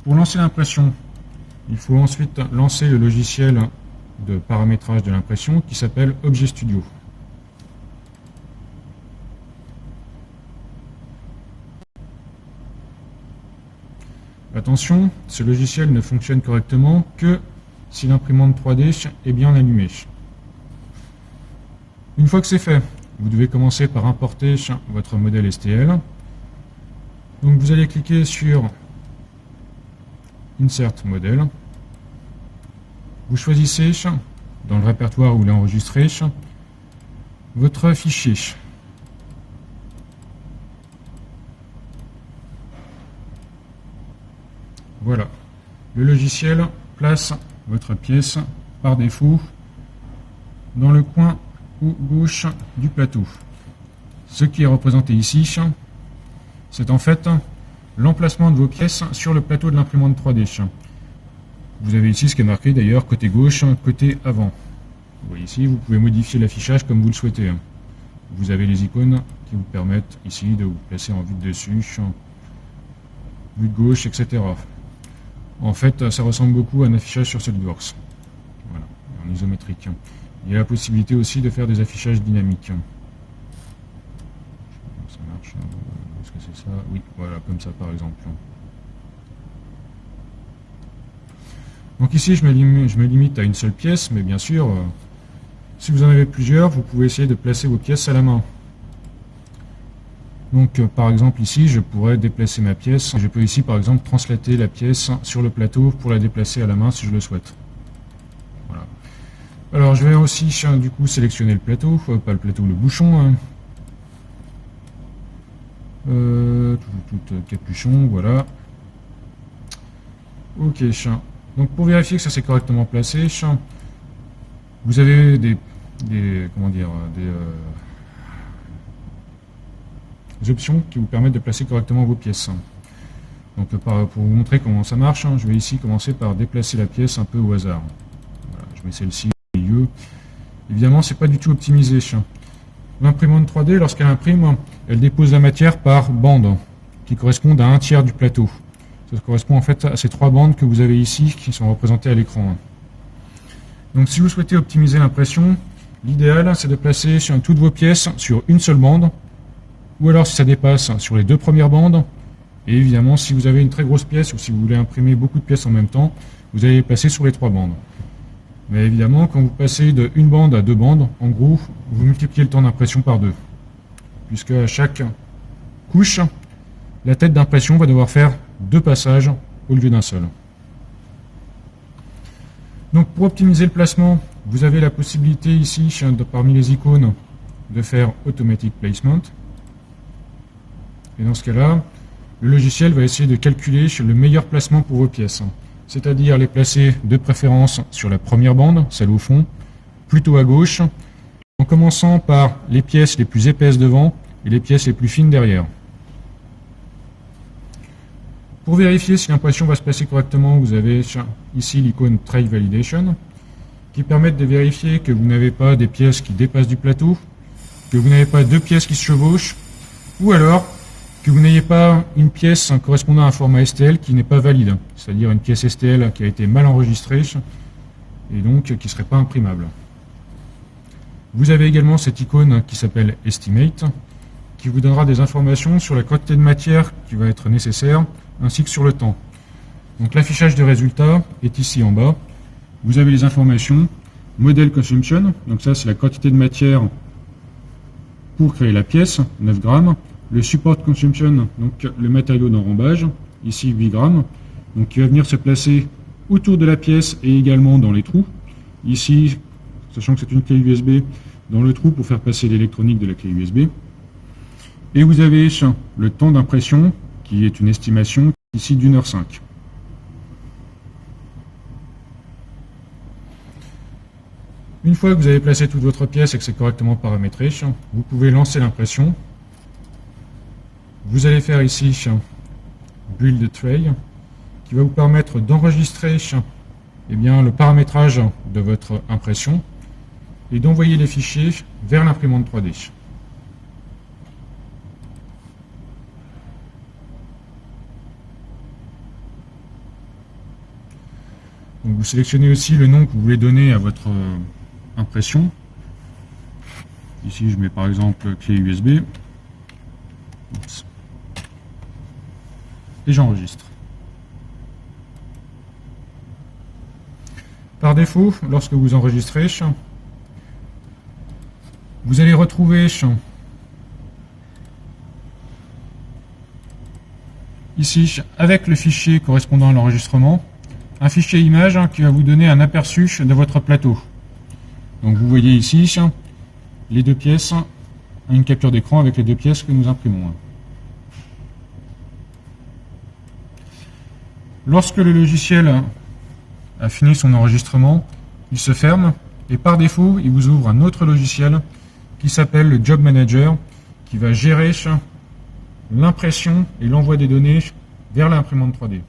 Pour lancer l'impression, il faut ensuite lancer le logiciel de paramétrage de l'impression qui s'appelle Objet Studio. Attention, ce logiciel ne fonctionne correctement que si l'imprimante 3D est bien allumée. Une fois que c'est fait, vous devez commencer par importer votre modèle STL. Donc vous allez cliquer sur Insert Model. Vous choisissez dans le répertoire où il est enregistré votre fichier. Voilà. Le logiciel place votre pièce par défaut dans le coin gauche du plateau. Ce qui est représenté ici, c'est en fait l'emplacement de vos pièces sur le plateau de l'imprimante 3D. Vous avez ici ce qui est marqué d'ailleurs côté gauche, côté avant. Vous voyez ici, vous pouvez modifier l'affichage comme vous le souhaitez. Vous avez les icônes qui vous permettent ici de vous placer en vue de dessus, vue de gauche, etc. En fait, ça ressemble beaucoup à un affichage sur SolidWorks. Voilà, en isométrique. Il y a la possibilité aussi de faire des affichages dynamiques. Ça marche. Est-ce que c'est ça? Oui, voilà, comme ça par exemple. Donc ici, je me limite à une seule pièce, mais bien sûr, si vous en avez plusieurs, vous pouvez essayer de placer vos pièces à la main. Donc par exemple ici, je pourrais déplacer ma pièce. Je peux ici par exemple translater la pièce sur le plateau pour la déplacer à la main si je le souhaite. Voilà. Alors je vais aussi du coup sélectionner le plateau, pas le plateau, le bouchon. Tout capuchon, voilà. Ok. Donc pour vérifier que ça s'est correctement placé, vous avez des options qui vous permettent de placer correctement vos pièces. Donc pour vous montrer comment ça marche, je vais ici commencer par déplacer la pièce un peu au hasard. Voilà, je mets celle-ci au milieu. Évidemment, c'est pas du tout optimisé. L'imprimante 3D, lorsqu'elle imprime, elle dépose la matière par bande, qui correspondent à 1/3 du plateau. Ça correspond en fait à ces 3 bandes que vous avez ici, qui sont représentées à l'écran. Donc si vous souhaitez optimiser l'impression, l'idéal c'est de placer toutes vos pièces sur une seule bande, ou alors si ça dépasse sur les 2 premières bandes, et évidemment si vous avez une très grosse pièce ou si vous voulez imprimer beaucoup de pièces en même temps, vous allez les placer sur les 3 bandes. Mais évidemment quand vous passez de 1 bande à 2 bandes, en gros vous multipliez le temps d'impression par 2, puisque à chaque couche, la tête d'impression va devoir faire 2 passages au lieu d'un seul. Donc pour optimiser le placement, vous avez la possibilité ici, parmi les icônes, de faire Automatic Placement. Et dans ce cas-là, le logiciel va essayer de calculer le meilleur placement pour vos pièces. C'est-à-dire les placer de préférence sur la première bande, celle au fond, plutôt à gauche, en commençant par les pièces les plus épaisses devant et les pièces les plus fines derrière. Pour vérifier si l'impression va se placer correctement, vous avez ici l'icône Tray Validation qui permet de vérifier que vous n'avez pas des pièces qui dépassent du plateau, que vous n'avez pas 2 pièces qui se chevauchent, ou alors que vous n'ayez pas une pièce correspondant à un format STL qui n'est pas valide, c'est-à-dire une pièce STL qui a été mal enregistrée et donc qui ne serait pas imprimable. Vous avez également cette icône qui s'appelle Estimate qui vous donnera des informations sur la quantité de matière qui va être nécessaire ainsi que sur le temps. Donc l'affichage de résultats est ici en bas. Vous avez les informations, Model Consumption, donc ça c'est la quantité de matière pour créer la pièce, 9 grammes. Le Support Consumption, donc le matériau d'enrobage, ici 8 grammes, donc qui va venir se placer autour de la pièce et également dans les trous. Ici, sachant que c'est une clé USB, dans le trou pour faire passer l'électronique de la clé USB. Et vous avez le temps d'impression, qui est une estimation ici d'1h05. Une fois que vous avez placé toute votre pièce et que c'est correctement paramétré, vous pouvez lancer l'impression. Vous allez faire ici Build Tray, qui va vous permettre d'enregistrer le paramétrage de votre impression et d'envoyer les fichiers vers l'imprimante 3D. Donc vous sélectionnez aussi le nom que vous voulez donner à votre impression. Ici je mets par exemple clé USB. Oups. Et j'enregistre. Par défaut, lorsque vous enregistrez, vous allez retrouver ici, avec le fichier correspondant à l'enregistrement, un fichier image qui va vous donner un aperçu de votre plateau. Donc vous voyez ici les deux pièces, une capture d'écran avec les deux pièces que nous imprimons. Lorsque le logiciel a fini son enregistrement, il se ferme et par défaut, il vous ouvre un autre logiciel qui s'appelle le Job Manager qui va gérer l'impression et l'envoi des données vers l'imprimante 3D.